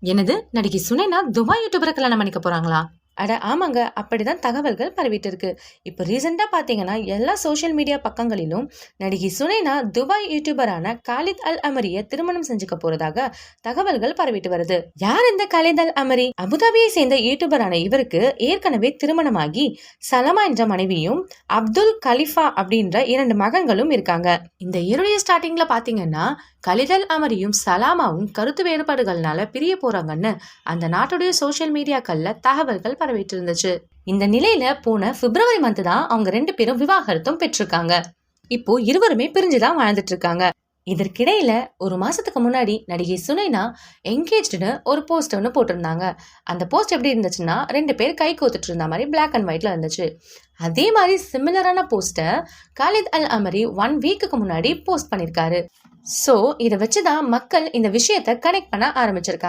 என்னது, நடிகை சுனைனா துபாய் யூடியூபரை கல்யாணம் பண்ணிக்க போறாங்களா? அட ஆமாங்க, அப்படிதான் தகவல்கள் பரவிட்டு இருக்கு. இப்போ ரீசெண்டா பாத்தீங்கன்னா எல்லா சோஷியல் மீடியா பக்கங்களிலும் நடிகை சுனைனா துபாய் யூடியூபரான காலித் அல் அமரிய திருமணம் செஞ்சுக்க போறதாக தகவல்கள் பரவிட்டு வருது. யார் இந்த காலித் அல் அமரி? அபுதாபியை சேர்ந்த யூடியூபரான இவருக்கு ஏற்கனவே திருமணமாகி சலமா என்ற மனைவியும் அப்துல் கலிஃபா அப்படின்ற 2 மகன்களும் இருக்காங்க. இந்த இயருடைய ஸ்டார்டிங்ல பாத்தீங்கன்னா கலித் அல் அமரியும் சலாமாவும் கருத்து வேறுபாடுகள்னால பிரிய போறாங்கன்னு அந்த நாட்டுடைய சோஷியல் மீடியாக்கள்ல தகவல்கள் பரவிட்டு இருந்துச்சு. இந்த நிலையில போன பிப்ரவரி மந்த் தான் அவங்க 2 பேரும் விவாகரத்தும் பெற்றிருக்காங்க. இப்போ இருவருமே பிரிஞ்சுதான் வாழ்ந்துட்டு இருக்காங்க. இதற்கிடையில ஒரு மாசத்துக்கு முன்னாடி நடிகை சுனைனா என்கேஜ்டுன்னு ஒரு போஸ்ட் ஒன்று போட்டிருந்தாங்க. அந்த போஸ்ட் எப்படி இருந்துச்சுன்னா 2 பேர் கை கோத்துட்டு இருந்த மாதிரி பிளாக் அண்ட் ஒயிட்ல இருந்துச்சு. அதே மாதிரி சிமிலரான போஸ்டை காலித் அல் அமரி 1 வீக்குக்கு முன்னாடி போஸ்ட் பண்ணிருக்காரு. சோ இதை வச்சுதான் மக்கள் இந்த விஷயத்த கனெக்ட் பண்ண ஆரம்பிச்சிருக்காங்க.